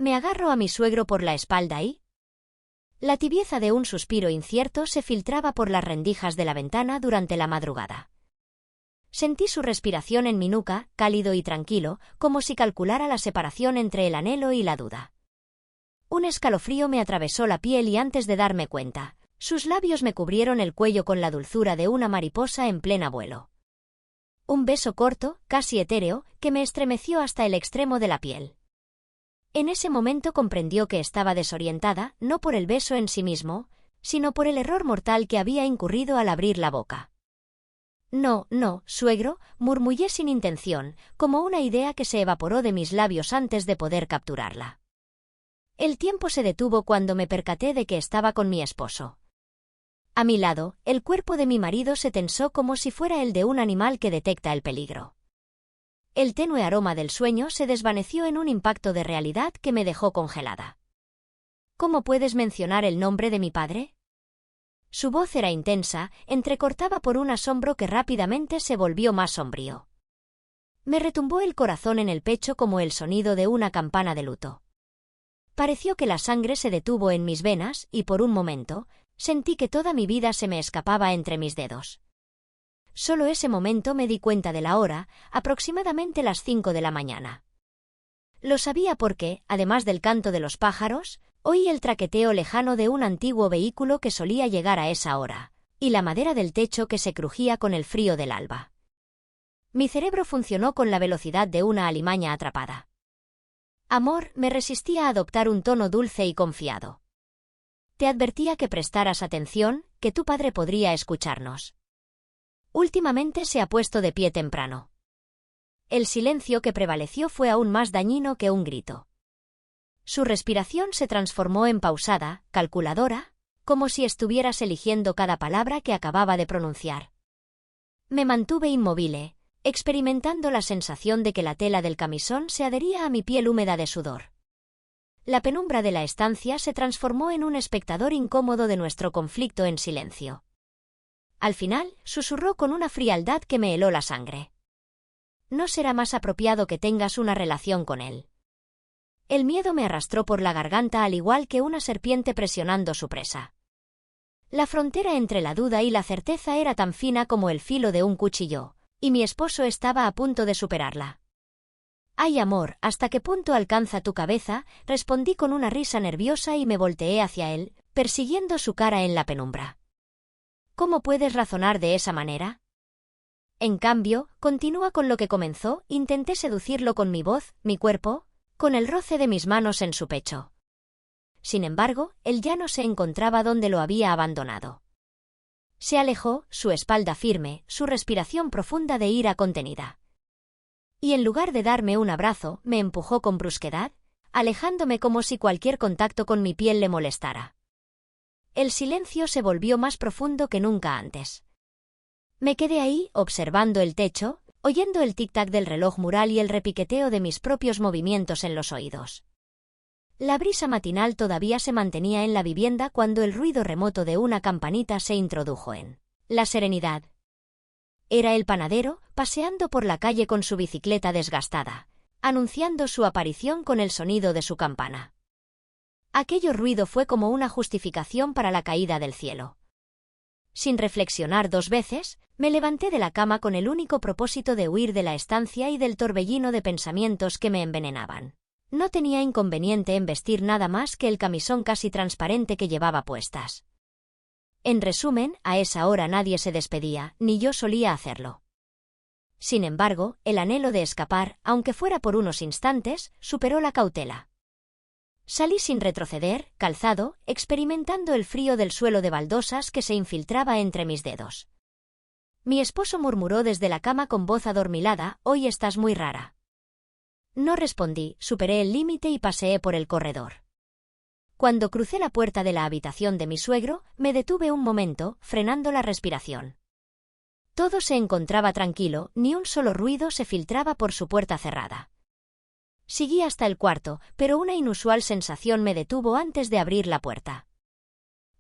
Me agarro a mi suegro por la espalda y... La tibieza de un suspiro incierto se filtraba por las rendijas de la ventana durante la madrugada. Sentí su respiración en mi nuca, cálido y tranquilo, como si calculara la separación entre el anhelo y la duda. Un escalofrío me atravesó la piel y antes de darme cuenta, sus labios me cubrieron el cuello con la dulzura de una mariposa en pleno vuelo. Un beso corto, casi etéreo, que me estremeció hasta el extremo de la piel. En ese momento comprendió que estaba desorientada, no por el beso en sí mismo, sino por el error mortal que había incurrido al abrir la boca. No, suegro, murmullé sin intención, como una idea que se evaporó de mis labios antes de poder capturarla. El tiempo se detuvo cuando me percaté de que estaba con mi esposo. A mi lado, el cuerpo de mi marido se tensó como si fuera el de un animal que detecta el peligro. El tenue aroma del sueño se desvaneció en un impacto de realidad que me dejó congelada. ¿Cómo puedes mencionar el nombre de mi padre? Su voz era intensa, entrecortada por un asombro que rápidamente se volvió más sombrío. Me retumbó el corazón en el pecho como el sonido de una campana de luto. Pareció que la sangre se detuvo en mis venas y por un momento, sentí que toda mi vida se me escapaba entre mis dedos. Solo ese momento me di cuenta de la hora, aproximadamente las 5 de la mañana. Lo sabía porque, además del canto de los pájaros, oí el traqueteo lejano de un antiguo vehículo que solía llegar a esa hora, y la madera del techo que se crujía con el frío del alba. Mi cerebro funcionó con la velocidad de una alimaña atrapada. Amor, me resistía a adoptar un tono dulce y confiado. Te advertía que prestaras atención, que tu padre podría escucharnos. Últimamente se ha puesto de pie temprano. El silencio que prevaleció fue aún más dañino que un grito. Su respiración se transformó en pausada, calculadora, como si estuvieras eligiendo cada palabra que acababa de pronunciar. Me mantuve inmóvil, experimentando la sensación de que la tela del camisón se adhería a mi piel húmeda de sudor. La penumbra de la estancia se transformó en un espectador incómodo de nuestro conflicto en silencio. Al final, susurró con una frialdad que me heló la sangre. No será más apropiado que tengas una relación con él. El miedo me arrastró por la garganta al igual que una serpiente presionando su presa. La frontera entre la duda y la certeza era tan fina como el filo de un cuchillo, y mi esposo estaba a punto de superarla. «Ay, amor, ¿hasta qué punto alcanza tu cabeza?», respondí con una risa nerviosa y me volteé hacia él, persiguiendo su cara en la penumbra. «¿Cómo puedes razonar de esa manera?». En cambio, continúa con lo que comenzó, intenté seducirlo con mi voz, mi cuerpo, con el roce de mis manos en su pecho. Sin embargo, él ya no se encontraba donde lo había abandonado. Se alejó, su espalda firme, su respiración profunda de ira contenida. Y en lugar de darme un abrazo, me empujó con brusquedad, alejándome como si cualquier contacto con mi piel le molestara. El silencio se volvió más profundo que nunca antes. Me quedé ahí, observando el techo, oyendo el tic-tac del reloj mural y el repiqueteo de mis propios movimientos en los oídos. La brisa matinal todavía se mantenía en la vivienda cuando el ruido remoto de una campanita se introdujo en la serenidad. Era el panadero, paseando por la calle con su bicicleta desgastada, anunciando su aparición con el sonido de su campana. Aquello ruido fue como una justificación para la caída del cielo. Sin reflexionar 2 veces, me levanté de la cama con el único propósito de huir de la estancia y del torbellino de pensamientos que me envenenaban. No tenía inconveniente en vestir nada más que el camisón casi transparente que llevaba puestas. En resumen, a esa hora nadie se despedía, ni yo solía hacerlo. Sin embargo, el anhelo de escapar, aunque fuera por unos instantes, superó la cautela. Salí sin retroceder, calzado, experimentando el frío del suelo de baldosas que se infiltraba entre mis dedos. Mi esposo murmuró desde la cama con voz adormilada: «Hoy estás muy rara». No respondí, superé el límite y paseé por el corredor. Cuando crucé la puerta de la habitación de mi suegro, me detuve un momento, frenando la respiración. Todo se encontraba tranquilo, ni un solo ruido se filtraba por su puerta cerrada. Seguí hasta el cuarto, pero una inusual sensación me detuvo antes de abrir la puerta.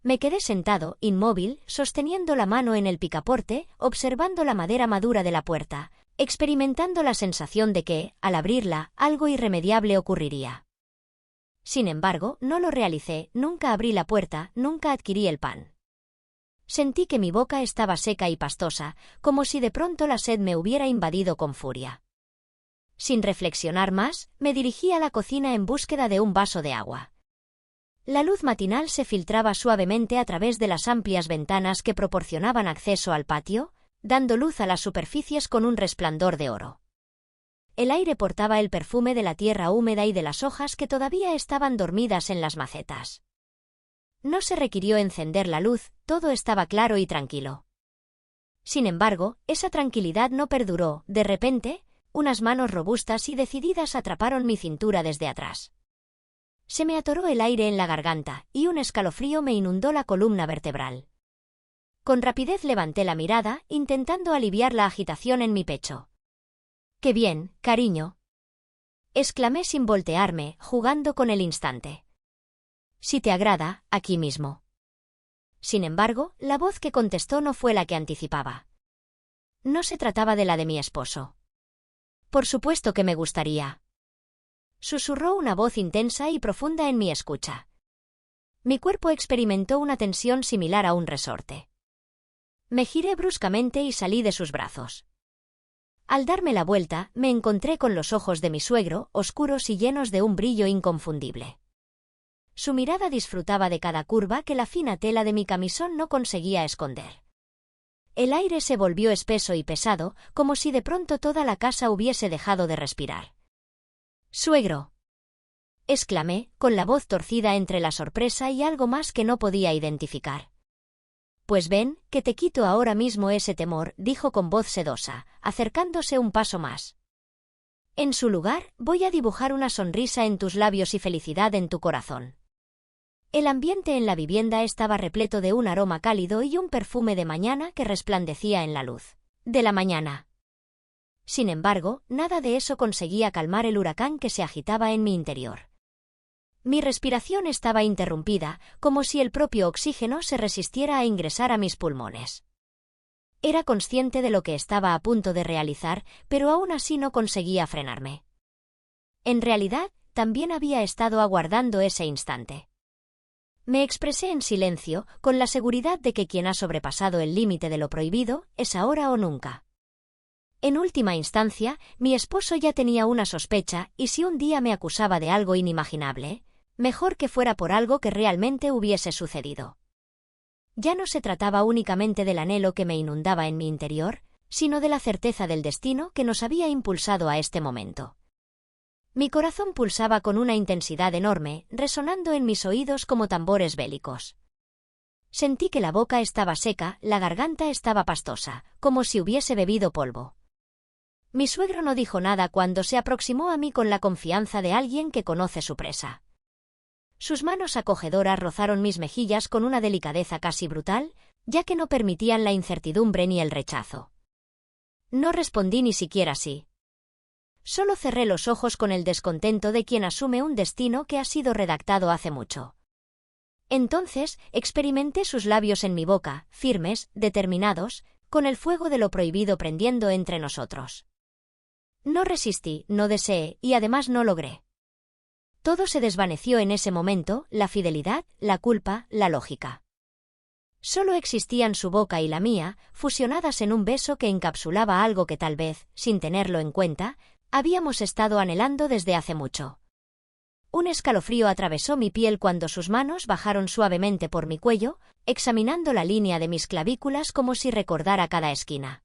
Me quedé sentado, inmóvil, sosteniendo la mano en el picaporte, observando la madera madura de la puerta, experimentando la sensación de que, al abrirla, algo irremediable ocurriría. Sin embargo, no lo realicé, nunca abrí la puerta, nunca adquirí el pan. Sentí que mi boca estaba seca y pastosa, como si de pronto la sed me hubiera invadido con furia. Sin reflexionar más, me dirigí a la cocina en búsqueda de un vaso de agua. La luz matinal se filtraba suavemente a través de las amplias ventanas que proporcionaban acceso al patio, dando luz a las superficies con un resplandor de oro. El aire portaba el perfume de la tierra húmeda y de las hojas que todavía estaban dormidas en las macetas. No se requirió encender la luz, todo estaba claro y tranquilo. Sin embargo, esa tranquilidad no perduró. De repente, unas manos robustas y decididas atraparon mi cintura desde atrás. Se me atoró el aire en la garganta, y un escalofrío me inundó la columna vertebral. Con rapidez levanté la mirada, intentando aliviar la agitación en mi pecho. «¡Qué bien, cariño!», exclamé sin voltearme, jugando con el instante. «Si te agrada, aquí mismo». Sin embargo, la voz que contestó no fue la que anticipaba. No se trataba de la de mi esposo. «Por supuesto que me gustaría», susurró una voz intensa y profunda en mi escucha. Mi cuerpo experimentó una tensión similar a un resorte. Me giré bruscamente y salí de sus brazos. Al darme la vuelta, me encontré con los ojos de mi suegro, oscuros y llenos de un brillo inconfundible. Su mirada disfrutaba de cada curva que la fina tela de mi camisón no conseguía esconder. El aire se volvió espeso y pesado, como si de pronto toda la casa hubiese dejado de respirar. «¡Suegro!», exclamé, con la voz torcida entre la sorpresa y algo más que no podía identificar. «Pues ven, que te quito ahora mismo ese temor», dijo con voz sedosa, acercándose un paso más. «En su lugar, voy a dibujar una sonrisa en tus labios y felicidad en tu corazón». El ambiente en la vivienda estaba repleto de un aroma cálido y un perfume de mañana que resplandecía en la luz de la mañana. Sin embargo, nada de eso conseguía calmar el huracán que se agitaba en mi interior. Mi respiración estaba interrumpida, como si el propio oxígeno se resistiera a ingresar a mis pulmones. Era consciente de lo que estaba a punto de realizar, pero aún así no conseguía frenarme. En realidad, también había estado aguardando ese instante. Me expresé en silencio, con la seguridad de que quien ha sobrepasado el límite de lo prohibido es ahora o nunca. En última instancia, mi esposo ya tenía una sospecha, y si un día me acusaba de algo inimaginable, mejor que fuera por algo que realmente hubiese sucedido. Ya no se trataba únicamente del anhelo que me inundaba en mi interior, sino de la certeza del destino que nos había impulsado a este momento. Mi corazón pulsaba con una intensidad enorme, resonando en mis oídos como tambores bélicos. Sentí que la boca estaba seca, la garganta estaba pastosa, como si hubiese bebido polvo. Mi suegro no dijo nada cuando se aproximó a mí con la confianza de alguien que conoce su presa. Sus manos acogedoras rozaron mis mejillas con una delicadeza casi brutal, ya que no permitían la incertidumbre ni el rechazo. No respondí ni siquiera sí. Solo cerré los ojos con el descontento de quien asume un destino que ha sido redactado hace mucho. Entonces, experimenté sus labios en mi boca, firmes, determinados, con el fuego de lo prohibido prendiendo entre nosotros. No resistí, no deseé, y además no logré. Todo se desvaneció en ese momento, la fidelidad, la culpa, la lógica. Solo existían su boca y la mía, fusionadas en un beso que encapsulaba algo que tal vez, sin tenerlo en cuenta, habíamos estado anhelando desde hace mucho. Un escalofrío atravesó mi piel cuando sus manos bajaron suavemente por mi cuello, examinando la línea de mis clavículas como si recordara cada esquina.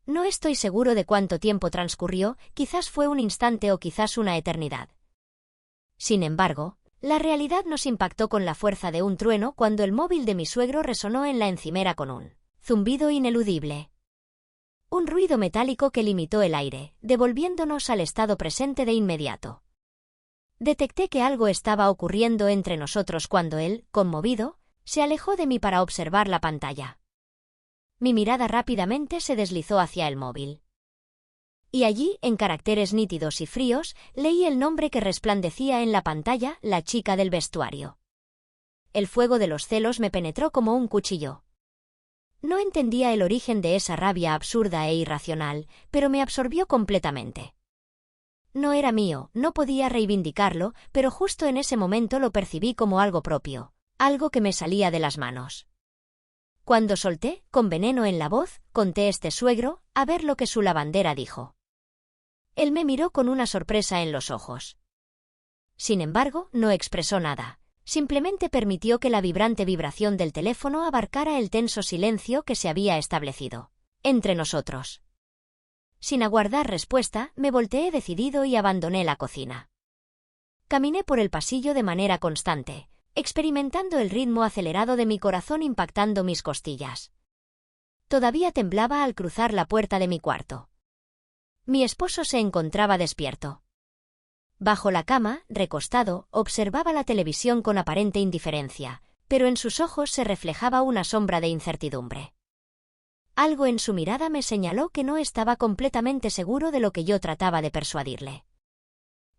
No estoy seguro de cuánto tiempo transcurrió, quizás fue un instante o quizás una eternidad. Sin embargo, la realidad nos impactó con la fuerza de un trueno cuando el móvil de mi suegro resonó en la encimera con un zumbido ineludible. Un ruido metálico que limitó el aire, devolviéndonos al estado presente de inmediato. Detecté que algo estaba ocurriendo entre nosotros cuando él, conmovido, se alejó de mí para observar la pantalla. Mi mirada rápidamente se deslizó hacia el móvil. Y allí, en caracteres nítidos y fríos, leí el nombre que resplandecía en la pantalla, la chica del vestuario. El fuego de los celos me penetró como un cuchillo. No entendía el origen de esa rabia absurda e irracional, pero me absorbió completamente. No era mío, no podía reivindicarlo, pero justo en ese momento lo percibí como algo propio, algo que me salía de las manos. Cuando solté, con veneno en la voz, conté suegro, a ver lo que su lavandera dijo. Él me miró con una sorpresa en los ojos. Sin embargo, no expresó nada. Simplemente permitió que la vibrante vibración del teléfono abarcara el tenso silencio que se había establecido entre nosotros. Sin aguardar respuesta, me volteé decidido y abandoné la cocina. Caminé por el pasillo de manera constante, experimentando el ritmo acelerado de mi corazón impactando mis costillas. Todavía temblaba al cruzar la puerta de mi cuarto. Mi esposo se encontraba despierto. Bajo la cama, recostado, observaba la televisión con aparente indiferencia, pero en sus ojos se reflejaba una sombra de incertidumbre. Algo en su mirada me señaló que no estaba completamente seguro de lo que yo trataba de persuadirle.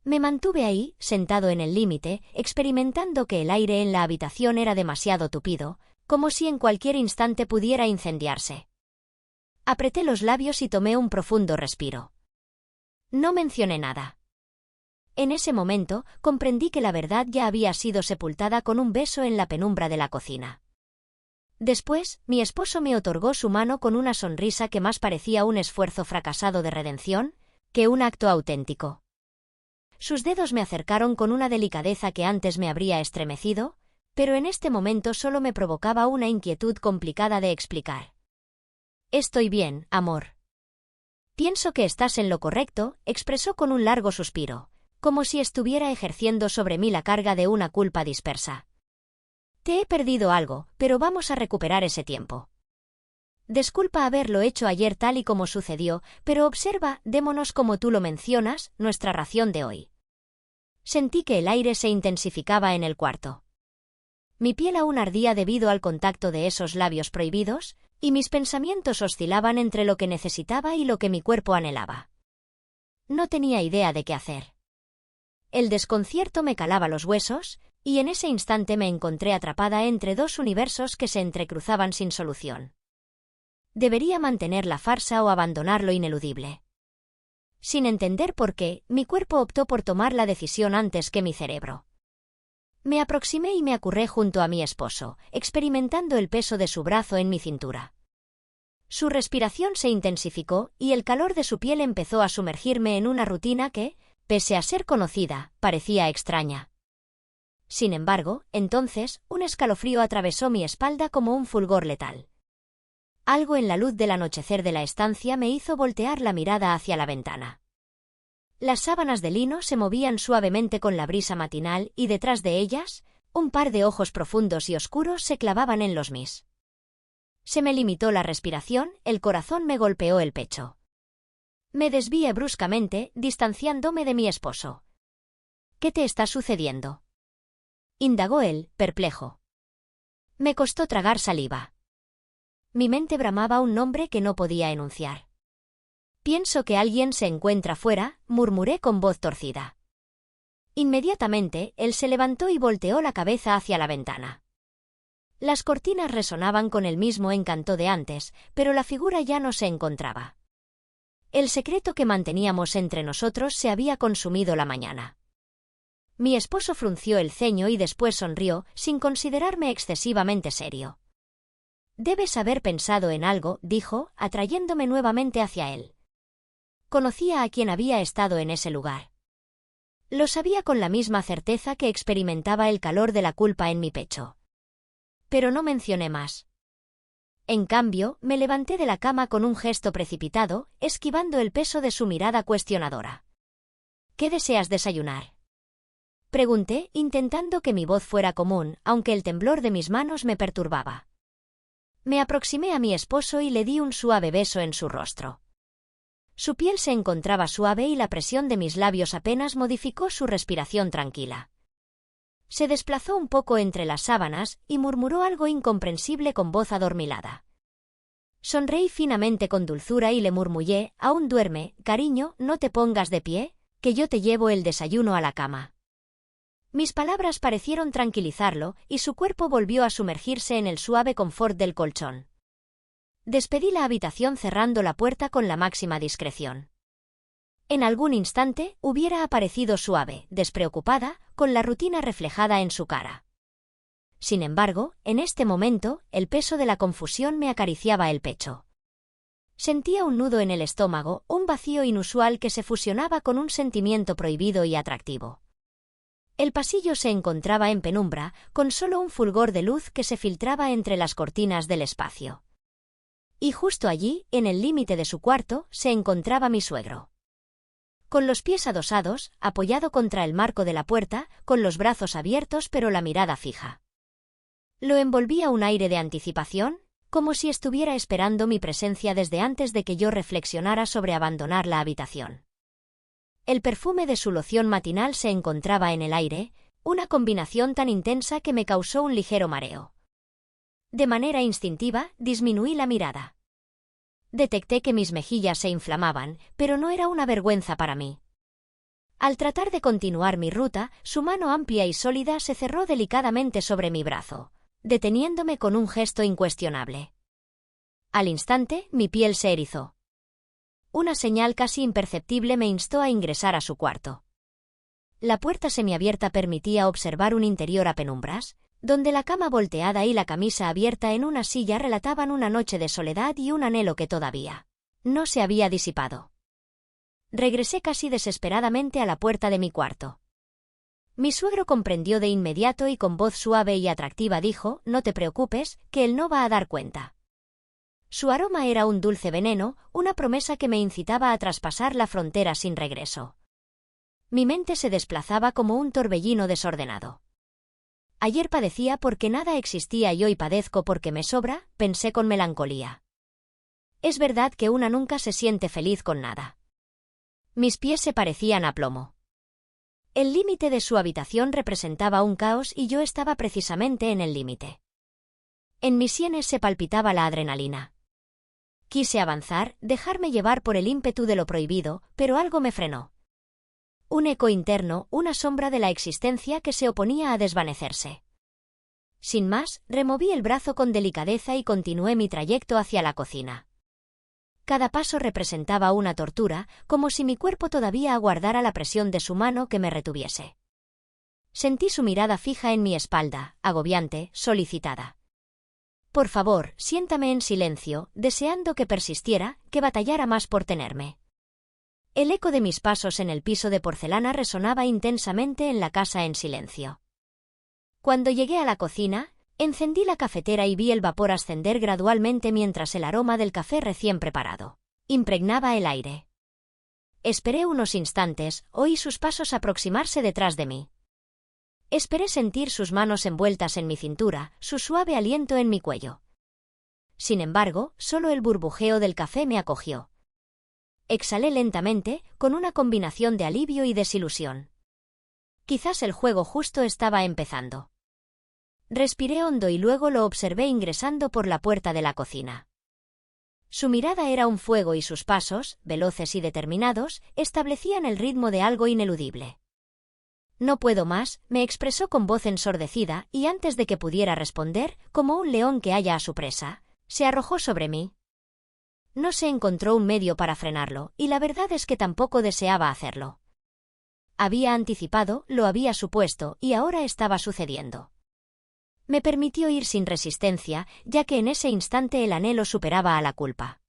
Me mantuve ahí, sentado en el límite, experimentando que el aire en la habitación era demasiado tupido, como si en cualquier instante pudiera incendiarse. Apreté los labios y tomé un profundo respiro. No mencioné nada. En ese momento, comprendí que la verdad ya había sido sepultada con un beso en la penumbra de la cocina. Después, mi esposo me otorgó su mano con una sonrisa que más parecía un esfuerzo fracasado de redención que un acto auténtico. Sus dedos me acercaron con una delicadeza que antes me habría estremecido, pero en este momento solo me provocaba una inquietud complicada de explicar. Estoy bien, amor. Pienso que estás en lo correcto, expresó con un largo suspiro, como si estuviera ejerciendo sobre mí la carga de una culpa dispersa. Te he perdido algo, pero vamos a recuperar ese tiempo. Disculpa haberlo hecho ayer tal y como sucedió, pero observa, démonos como tú lo mencionas, nuestra ración de hoy. Sentí que el aire se intensificaba en el cuarto. Mi piel aún ardía debido al contacto de esos labios prohibidos, y mis pensamientos oscilaban entre lo que necesitaba y lo que mi cuerpo anhelaba. No tenía idea de qué hacer. El desconcierto me calaba los huesos, y en ese instante me encontré atrapada entre dos universos que se entrecruzaban sin solución. ¿Debería mantener la farsa o abandonar lo ineludible? Sin entender por qué, mi cuerpo optó por tomar la decisión antes que mi cerebro. Me aproximé y me acurré junto a mi esposo, experimentando el peso de su brazo en mi cintura. Su respiración se intensificó y el calor de su piel empezó a sumergirme en una rutina que, pese a ser conocida, parecía extraña. Sin embargo, entonces, un escalofrío atravesó mi espalda como un fulgor letal. Algo en la luz del anochecer de la estancia me hizo voltear la mirada hacia la ventana. Las sábanas de lino se movían suavemente con la brisa matinal y detrás de ellas, un par de ojos profundos y oscuros se clavaban en los mis. Se me limitó la respiración, el corazón me golpeó el pecho. Me desvié bruscamente, distanciándome de mi esposo. ¿Qué te está sucediendo?, indagó él, perplejo. Me costó tragar saliva. Mi mente bramaba un nombre que no podía enunciar. Pienso que alguien se encuentra fuera, murmuré con voz torcida. Inmediatamente, él se levantó y volteó la cabeza hacia la ventana. Las cortinas resonaban con el mismo encanto de antes, pero la figura ya no se encontraba. El secreto que manteníamos entre nosotros se había consumido la mañana. Mi esposo frunció el ceño y después sonrió, sin considerarme excesivamente serio. Debes haber pensado en algo, dijo, atrayéndome nuevamente hacia él. Conocía a quien había estado en ese lugar. Lo sabía con la misma certeza que experimentaba el calor de la culpa en mi pecho. Pero no mencioné más. En cambio, me levanté de la cama con un gesto precipitado, esquivando el peso de su mirada cuestionadora. ¿Qué deseas desayunar?, pregunté, intentando que mi voz fuera común, aunque el temblor de mis manos me perturbaba. Me aproximé a mi esposo y le di un suave beso en su rostro. Su piel se encontraba suave y la presión de mis labios apenas modificó su respiración tranquila. Se desplazó un poco entre las sábanas y murmuró algo incomprensible con voz adormilada. Sonreí finamente con dulzura y le murmullé, «Aún duerme, cariño, no te pongas de pie, que yo te llevo el desayuno a la cama». Mis palabras parecieron tranquilizarlo, y su cuerpo volvió a sumergirse en el suave confort del colchón. Despedí la habitación cerrando la puerta con la máxima discreción. En algún instante hubiera aparecido suave, despreocupada, con la rutina reflejada en su cara. Sin embargo, en este momento, el peso de la confusión me acariciaba el pecho. Sentía un nudo en el estómago, un vacío inusual que se fusionaba con un sentimiento prohibido y atractivo. El pasillo se encontraba en penumbra, con solo un fulgor de luz que se filtraba entre las cortinas del espacio. Y justo allí, en el límite de su cuarto, se encontraba mi suegro. Con los pies adosados, apoyado contra el marco de la puerta, con los brazos abiertos pero la mirada fija. Lo envolvía un aire de anticipación, como si estuviera esperando mi presencia desde antes de que yo reflexionara sobre abandonar la habitación. El perfume de su loción matinal se encontraba en el aire, una combinación tan intensa que me causó un ligero mareo. De manera instintiva, disminuí la mirada. Detecté que mis mejillas se inflamaban, pero no era una vergüenza para mí. Al tratar de continuar mi ruta, su mano amplia y sólida se cerró delicadamente sobre mi brazo, deteniéndome con un gesto incuestionable. Al instante, mi piel se erizó. Una señal casi imperceptible me instó a ingresar a su cuarto. La puerta semiabierta permitía observar un interior a penumbras, donde la cama volteada y la camisa abierta en una silla relataban una noche de soledad y un anhelo que todavía no se había disipado. Regresé casi desesperadamente a la puerta de mi cuarto. Mi suegro comprendió de inmediato y con voz suave y atractiva dijo: «No te preocupes, que él no va a dar cuenta». Su aroma era un dulce veneno, una promesa que me incitaba a traspasar la frontera sin regreso. Mi mente se desplazaba como un torbellino desordenado. Ayer padecía porque nada existía y hoy padezco porque me sobra, pensé con melancolía. Es verdad que una nunca se siente feliz con nada. Mis pies se parecían a plomo. El límite de su habitación representaba un caos y yo estaba precisamente en el límite. En mis sienes se palpitaba la adrenalina. Quise avanzar, dejarme llevar por el ímpetu de lo prohibido, pero algo me frenó. Un eco interno, una sombra de la existencia que se oponía a desvanecerse. Sin más, removí el brazo con delicadeza y continué mi trayecto hacia la cocina. Cada paso representaba una tortura, como si mi cuerpo todavía aguardara la presión de su mano que me retuviese. Sentí su mirada fija en mi espalda, agobiante, solicitada. Por favor, siéntame en silencio, deseando que persistiera, que batallara más por tenerme. El eco de mis pasos en el piso de porcelana resonaba intensamente en la casa en silencio. Cuando llegué a la cocina, encendí la cafetera y vi el vapor ascender gradualmente mientras el aroma del café recién preparado impregnaba el aire. Esperé unos instantes, oí sus pasos aproximarse detrás de mí. Esperé sentir sus manos envueltas en mi cintura, su suave aliento en mi cuello. Sin embargo, solo el burbujeo del café me acogió. Exhalé lentamente, con una combinación de alivio y desilusión. Quizás el juego justo estaba empezando. Respiré hondo y luego lo observé ingresando por la puerta de la cocina. Su mirada era un fuego y sus pasos, veloces y determinados, establecían el ritmo de algo ineludible. «No puedo más», me expresó con voz ensordecida, y antes de que pudiera responder, como un león que halla a su presa, se arrojó sobre mí. No se encontró un medio para frenarlo, y la verdad es que tampoco deseaba hacerlo. Había anticipado, lo había supuesto, y ahora estaba sucediendo. Me permitió ir sin resistencia, ya que en ese instante el anhelo superaba a la culpa.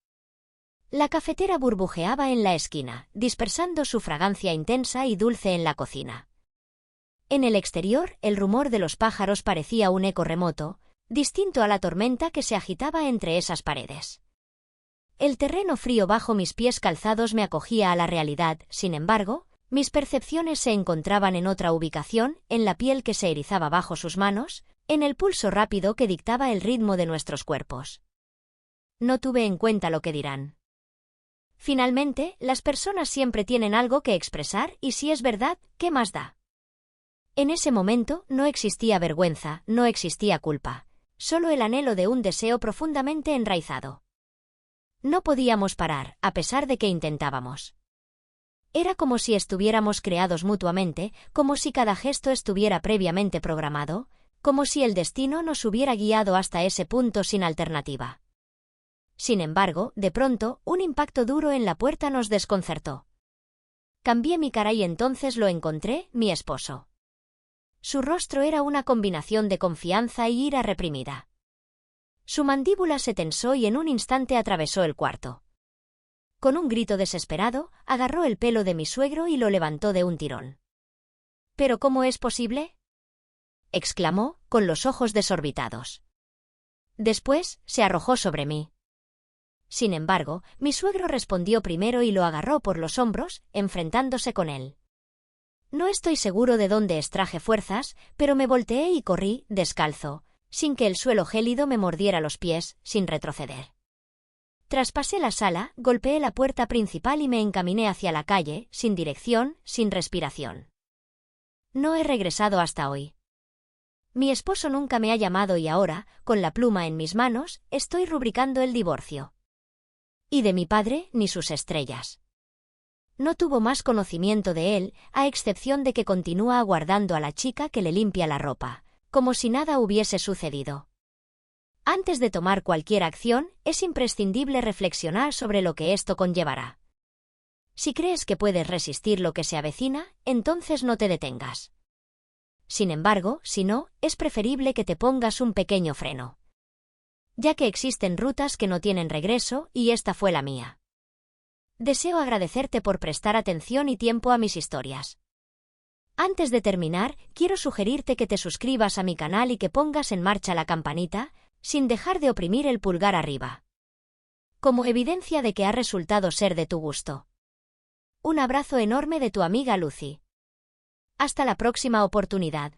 La cafetera burbujeaba en la esquina, dispersando su fragancia intensa y dulce en la cocina. En el exterior, el rumor de los pájaros parecía un eco remoto, distinto a la tormenta que se agitaba entre esas paredes. El terreno frío bajo mis pies calzados me acogía a la realidad, sin embargo, mis percepciones se encontraban en otra ubicación, en la piel que se erizaba bajo sus manos, en el pulso rápido que dictaba el ritmo de nuestros cuerpos. No tuve en cuenta lo que dirán. Finalmente, las personas siempre tienen algo que expresar y si es verdad, ¿qué más da? En ese momento no existía vergüenza, no existía culpa, solo el anhelo de un deseo profundamente enraizado. No podíamos parar, a pesar de que intentábamos. Era como si estuviéramos creados mutuamente, como si cada gesto estuviera previamente programado, como si el destino nos hubiera guiado hasta ese punto sin alternativa. Sin embargo, de pronto, un impacto duro en la puerta nos desconcertó. Cambié mi cara y entonces lo encontré, mi esposo. Su rostro era una combinación de confianza y ira reprimida. Su mandíbula se tensó y en un instante atravesó el cuarto. Con un grito desesperado, agarró el pelo de mi suegro y lo levantó de un tirón. ¿Pero cómo es posible?, exclamó, con los ojos desorbitados. Después, se arrojó sobre mí. Sin embargo, mi suegro respondió primero y lo agarró por los hombros, enfrentándose con él. No estoy seguro de dónde extraje fuerzas, pero me volteé y corrí, descalzo, sin que el suelo gélido me mordiera los pies, sin retroceder. Traspasé la sala, golpeé la puerta principal y me encaminé hacia la calle, sin dirección, sin respiración. No he regresado hasta hoy. Mi esposo nunca me ha llamado y ahora, con la pluma en mis manos, estoy rubricando el divorcio. Y de mi padre, ni sus estrellas. No tuvo más conocimiento de él, a excepción de que continúa aguardando a la chica que le limpia la ropa, como si nada hubiese sucedido. Antes de tomar cualquier acción, es imprescindible reflexionar sobre lo que esto conllevará. Si crees que puedes resistir lo que se avecina, entonces no te detengas. Sin embargo, si no, es preferible que te pongas un pequeño freno. Ya que existen rutas que no tienen regreso, y esta fue la mía. Deseo agradecerte por prestar atención y tiempo a mis historias. Antes de terminar, quiero sugerirte que te suscribas a mi canal y que pongas en marcha la campanita, sin dejar de oprimir el pulgar arriba. Como evidencia de que ha resultado ser de tu gusto. Un abrazo enorme de tu amiga Lucy. Hasta la próxima oportunidad.